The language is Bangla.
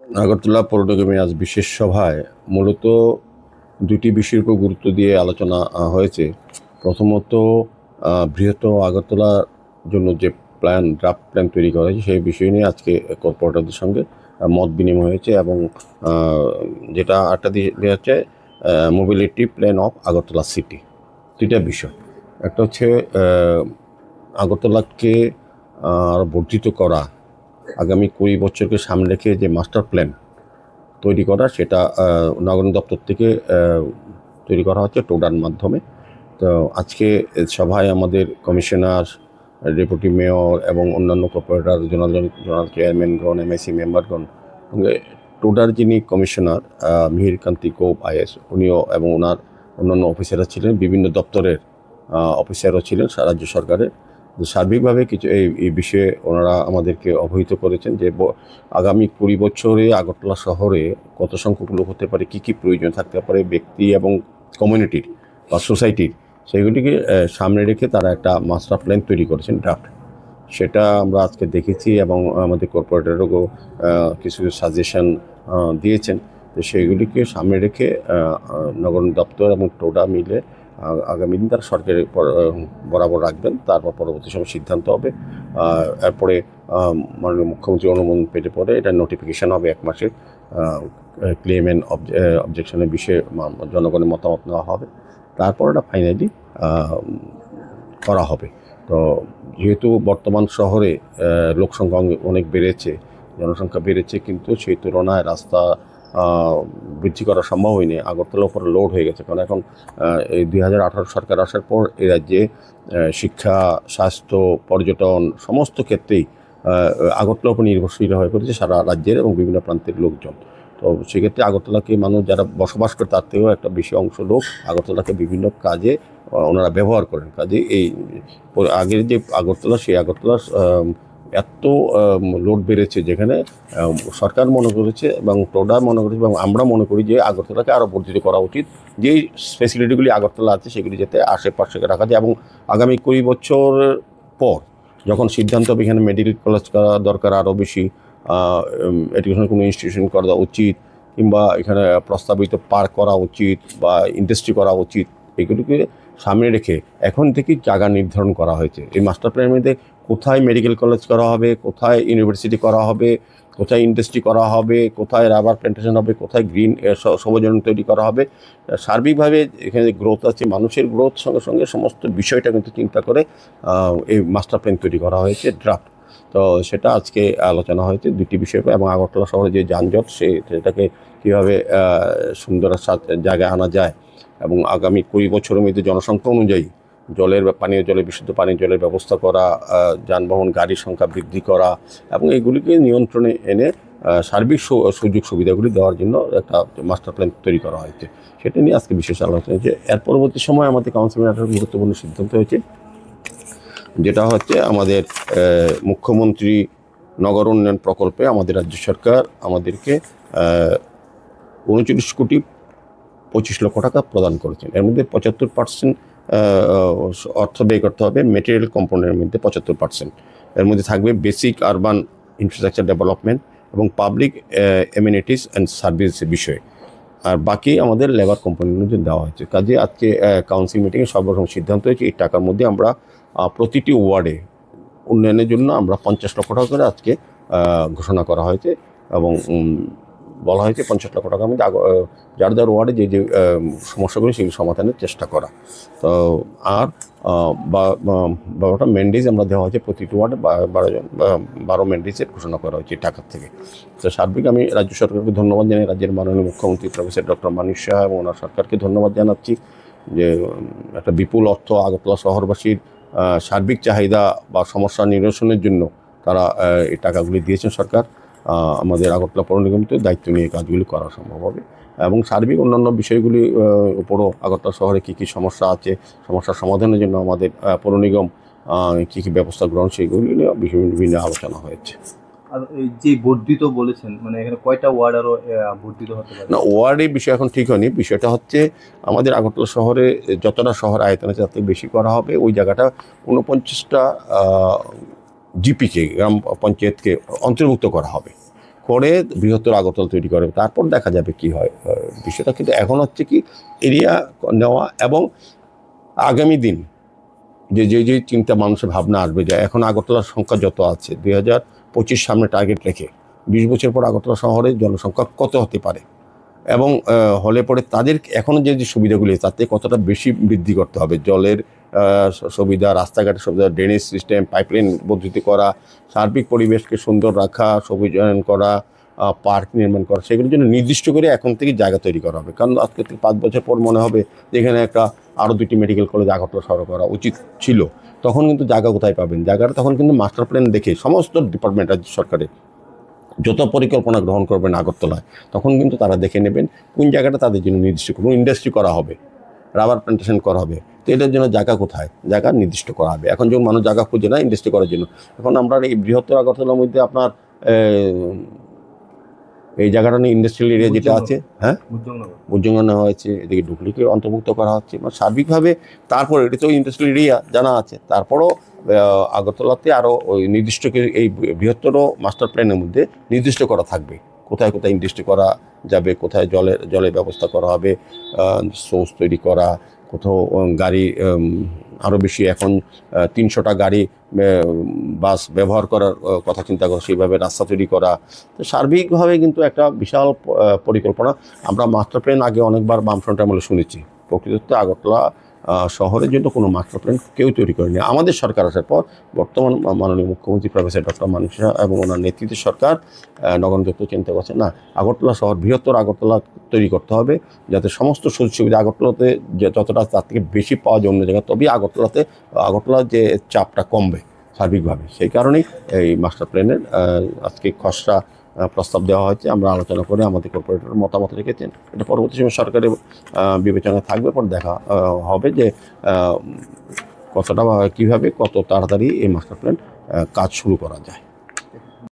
আগরতলা পৌর নিগমে আজ বিশেষ সভায় মূলত দুটি বিষয়ের উপর গুরুত্ব দিয়ে আলোচনা হয়েছে। প্রথমত বৃহত্তর আগরতলার জন্য যে ড্রাফট প্ল্যান তৈরি করা হয়েছে সেই বিষয় নিয়ে আজকে কর্পোরেটরদের সঙ্গে মত বিনিময় হয়েছে এবং যেটা আরেকটা দিয়ে হচ্ছে mobility plan of Agartala city. দুইটা বিষয়, একটা হচ্ছে আগরতলাকে আরও বর্ধিত করা, আগামী 20 বছরকে সামনে রেখে যে মাস্টার প্ল্যান তৈরি করা, সেটা নগর দপ্তর থেকে তৈরি করা হচ্ছে টোডার মাধ্যমে। তো আজকে সভায় আমাদের কমিশনার, ডেপুটি মেয়র এবং অন্যান্য কর্পোরেটর, জোনাল চেয়ারম্যানগণ, এমআইসি মেম্বারগণ, সঙ্গে টোডার যিনি কমিশনার মিহিরকান্তি কোপ আইএস, উনিও এবং ওনার অন্যান্য অফিসাররা ছিলেন, বিভিন্ন দপ্তরের অফিসারও ছিলেন রাজ্য সরকারের। সার্বিকভাবে কিছু এই বিষয়ে ওনারা আমাদেরকে অবহিত করেছেন যে আগামী 20 বছরে আগরতলা শহরে কত সংখ্যক লোক হতে পারে, কী কী প্রয়োজন থাকতে পারে ব্যক্তি এবং কমিউনিটির বা সোসাইটির, সেগুলিকে সামনে রেখে তারা একটা মাস্টার প্ল্যান তৈরি করেছেন ড্রাফট। সেটা আমরা আজকে দেখেছি এবং আমাদের কর্পোরেটরও কিছু সাজেশন দিয়েছেন। তো সেইগুলিকে সামনে রেখে নগর দপ্তর এবং টোডা মিলে আগামী দিন তারা সরকারের বরাবর রাখবেন, তারপর পরবর্তী সময় সিদ্ধান্ত হবে। এরপরে মাননীয় মুখ্যমন্ত্রী অনুমোদন পেতে পরে এটা নোটিফিকেশান হবে 1 মাসের, ক্লেম অ্যান্ড অবজেকশনের বিষয়ে জনগণের মতামত নেওয়া হবে, তারপর এটা ফাইনালি করা হবে। তো যেহেতু বর্তমান শহরে লোকসংখ্যা অনেক বেড়েছে, জনসংখ্যা বেড়েছে, কিন্তু সেই তুলনায় রাস্তা বৃদ্ধি করা সম্ভব হয়নি। আগরতলার উপর লোড হয়ে গেছে, কারণ এখন এই 2018 সরকার আসার পর এই রাজ্যে শিক্ষা, স্বাস্থ্য, পর্যটন সমস্ত ক্ষেত্রেই আগরতলার উপর নির্ভরশীল হয়ে পড়েছে সারা রাজ্যের এবং বিভিন্ন প্রান্তের লোকজন। তো সেক্ষেত্রে আগরতলাকে মানুষ যারা বসবাস করে তার থেকেও একটা বেশি অংশ লোক আগরতলাকে বিভিন্ন কাজে ওনারা ব্যবহার করেন। কাজে এই আগের যে আগরতলা, সেই আগরতলার এত লোড বেড়েছে, যেখানে সরকার মনে করেছে এবং টোডা মনে করেছে এবং আমরা মনে করি যে আগরতলাকে আরও বর্ধিত করা উচিত। যেই ফেসিলিটিগুলি আগরতলা আছে সেগুলি যাতে আশেপাশে রাখা যায় এবং আগামী 20 বছর পর যখন সিদ্ধান্ত হবে এখানে মেডিকেল কলেজ করা দরকার, আরও বেশি এডুকেশনাল কোনো ইনস্টিটিউশন করা উচিত, কিংবা এখানে প্রস্তাবিত পার্ক করা উচিত বা ইন্ডাস্ট্রি করা উচিত, এগুলিকে সামনে রেখে এখন থেকেই জায়গা নির্ধারণ করা হয়েছে। এই মাস্টার প্ল্যানের মধ্যে কোথায় মেডিকেল কলেজ করা হবে, কোথায় ইউনিভার্সিটি করা হবে, কোথায় ইন্ডাস্ট্রি করা হবে, কোথায় রাবার প্ল্যান্টেশন হবে, কোথায় গ্রিন সবুজায়ন তৈরি করা হবে, সার্বিকভাবে এখানে গ্রোথ আছে, মানুষের গ্রোথ সঙ্গে সঙ্গে সমস্ত বিষয়টা কিন্তু চিন্তা করে এই মাস্টার প্ল্যান তৈরি করা হয়েছে ড্রাফট। তো সেটা আজকে আলোচনা হয়েছে দুটি বিষয়, এবং আগরতলা শহরে যে যানজট সেটাকে কীভাবে সুন্দর জায়গায় আনা যায় এবং আগামী 20 বছরের মধ্যে জনসংখ্যা অনুযায়ী পানীয় জলের বিশুদ্ধ পানীয় জলের ব্যবস্থা করা, যানবাহন গাড়ির সংখ্যা বৃদ্ধি করা এবং এগুলিকে নিয়ন্ত্রণে এনে সার্বিক সুযোগ সুবিধাগুলি দেওয়ার জন্য একটা মাস্টার প্ল্যান তৈরি করা হয়েছে। সেটা নিয়ে আজকে বিশেষ আলোচনা হয়েছে। এর পরবর্তী সময় আমাদের কাউন্সিলের একটা গুরুত্বপূর্ণ সিদ্ধান্ত হয়েছে, যেটা হচ্ছে আমাদের মুখ্যমন্ত্রী নগর উন্নয়ন প্রকল্পে আমাদের রাজ্য সরকার আমাদেরকে 39 কোটি 25 লক্ষ টাকা প্রদান করেছেন। এর মধ্যে 75% অর্থ ব্যয় করতে হবে মেটেরিয়াল কম্পোনেন্টের মধ্যে 75%। এর মধ্যে থাকবে বেসিক আরবান ইনফ্রাস্ট্রাকচার ডেভেলপমেন্ট এবং পাবলিক এমিনিটিস অ্যান্ড সার্ভিসের বিষয়ে, আর বাকি আমাদের লেবার কম্পোনেন্টের দেওয়া হয়েছে। কাজে আজকে কাউন্সিল মিটিংয়ে সর্বপ্রথম সিদ্ধান্ত হয়েছে এই টাকার মধ্যে আমরা প্রতিটি ওয়ার্ডে উন্নয়নের জন্য আমরা 50 লক্ষ টাকা করে আজকে ঘোষণা করা হয়েছে এবং বলা হয়েছে 50 লক্ষ টাকার মধ্যে যার যার ওয়ার্ডে যে যে সমস্যাগুলি সেগুলি সমাধানের চেষ্টা করা। তো আর 12টা ম্যান্ডেজ আমরা দেওয়া হয়েছে, প্রতিটি ওয়ার্ডে 12 ম্যান্ডেজের ঘোষণা করা হয়েছে টাকার থেকে। তো সার্বিক আমি রাজ্য সরকারকে ধন্যবাদ জানাই, রাজ্যের মাননীয় মুখ্যমন্ত্রী প্রফেসর ডক্টর মানিক সাহা এবং ওনার সরকারকে ধন্যবাদ জানাচ্ছি যে একটা বিপুল অর্থ আগরতলা শহরবাসীর সার্বিক চাহিদা বা সমস্যা নিরসনের জন্য তারা এই টাকাগুলি দিয়েছেন। সরকার আমাদের আগরতলা পৌর নিগমকে দায়িত্ব নিয়ে কাজগুলি করা সম্ভব হবে এবং সার্বিক অন্যান্য বিষয়গুলি উপরও আগরতলা শহরে কী কী সমস্যা আছে, সমস্যার সমাধানের জন্য আমাদের পৌর নিগম কী কী ব্যবস্থা গ্রহণ, সেগুলি নিয়ে বিভিন্ন আলোচনা হয়েছে। আর এই যে বর্ধিত বলেছেন, মানে এখানে কয়টা ওয়ার্ড আরও বর্ধিত হতে পারে? না, ওয়ার্ডের বিষয় এখন ঠিক হয়নি। বিষয়টা হচ্ছে আমাদের আগরতলা শহরে যতটা শহর আয়তন আছে তার থেকে বেশি করা হবে। ওই জায়গাটা 49টা জিপিকে, গ্রাম পঞ্চায়েতকে অন্তর্ভুক্ত করা হবে। করে বৃহত্তর আগরতলা তৈরি করে, তারপর দেখা যাবে কি হয় বিষয়টা। কিন্তু এখন হচ্ছে কি এরিয়া নেওয়া এবং আগামী দিন যে যে যে চিন্তা মানুষের ভাবনা আসবে যে এখন আগরতলার সংখ্যা যত আছে 2025 সামনে টার্গেট রেখে 20 বছর পর আগরতলা শহরের জনসংখ্যা কত হতে পারে এবং হলে পরে তাদের এখনও যে যে সুবিধাগুলি তাতে কতটা বেশি বৃদ্ধি করতে হবে, জলের সুবিধা, রাস্তাঘাটের সুবিধা, ড্রেনেজ সিস্টেম, পাইপলাইন বর্ধিত করা, সার্বিক পরিবেশকে সুন্দর রাখা, সবুজায়ন করা, পার্ক নির্মাণ করা, সেগুলোর জন্য নির্দিষ্ট করে এখন থেকে জায়গা তৈরি করা হবে। কারণ আজকে থেকে 5 বছর পর মনে হবে যে এখানে একটা আরও 2টি মেডিকেল কলেজ আগরতলা শহরে করা উচিত ছিল, তখন কিন্তু জায়গা কোথায় পাবেন? জায়গাটা তখন কিন্তু মাস্টার প্ল্যান দেখে সমস্ত ডিপার্টমেন্ট রাজ্য সরকারের যত পরিকল্পনা গ্রহণ করবেন আগরতলায়, তখন কিন্তু তারা দেখে নেবেন কোন জায়গাটা তাদের জন্য নির্দিষ্ট কোনো ইন্ডাস্ট্রি করা হবে, রাবার প্ল্যান্টেশন করা হবে, তো এটার জন্য জায়গা কোথায়, জায়গা নির্দিষ্ট করা হবে। এখন যখন মানুষ জায়গা খুঁজে না ইন্ডাস্ট্রি করার জন্য, এখন আমরা এই বৃহত্তর আগরতলার মধ্যে আপনার এই জায়গাটা নিয়ে ইন্ডাস্ট্রিয়াল এরিয়া যেটা আছে, হ্যাঁ বুজঙ্গা নেওয়া হয়েছে, এদিকে ডুকলিকে অন্তর্ভুক্ত করা হচ্ছে, মানে সার্বিকভাবে। তারপর এটা তো ইন্ডাস্ট্রিয়াল এরিয়া জানা আছে, তারপরও আগরতলাতে আরও ওই নির্দিষ্ট এই বৃহত্তর মাস্টার প্ল্যানের মধ্যে নির্দিষ্ট করা থাকবে কোথায় কোথায় ইন্ডাস্ট্রি করা যাবে, কোথায় জলের ব্যবস্থা করা হবে, সোর্স তৈরি করা, কোথাও গাড়ি আরও বেশি, এখন 300টা গাড়ি বাস ব্যবহার করার কথা চিন্তা করা, সেইভাবে রাস্তা তৈরি করা। তো সার্বিকভাবে কিন্তু একটা বিশাল পরিকল্পনা। আমরা মাস্টার প্ল্যান আগে অনেকবার বামফ্রন্ট আমলে শুনেছি, প্রকৃততে আগরতলা শহরের জন্য কোনো মাস্টার প্ল্যান কেউ তৈরি করেনি। আমাদের সরকার আসার পর বর্তমান মাননীয় মুখ্যমন্ত্রী প্রফেসর ডক্টর মানিক সাহা এবং ওনার নেতৃত্বে সরকার নগরযুক্ত চিন্তা করছে না, আগরতলা শহর বৃহত্তর আগরতলা তৈরি করতে হবে, যাতে সমস্ত সুযোগ সুবিধা আগরতলাতে যতটা তার থেকে বেশি পাওয়া যায় অন্য জায়গায়, তবেই আগরতলার যে চাপটা কমবে সার্বিকভাবে। সেই কারণেই এই মাস্টার প্ল্যানের আজকে খসড়া প্রস্তাব দেওয়া হয়েছে, আমরা আলোচনা করে আমাদের কর্পোরেটর মতামত রেখেছেন, এটা পরবর্তী সময় সরকারের বিবেচনায় থাকবে, পর দেখা হবে যে কতটা কীভাবে কত তাড়াতাড়ি এই মাস্টার প্ল্যান কাজ শুরু করা যায়।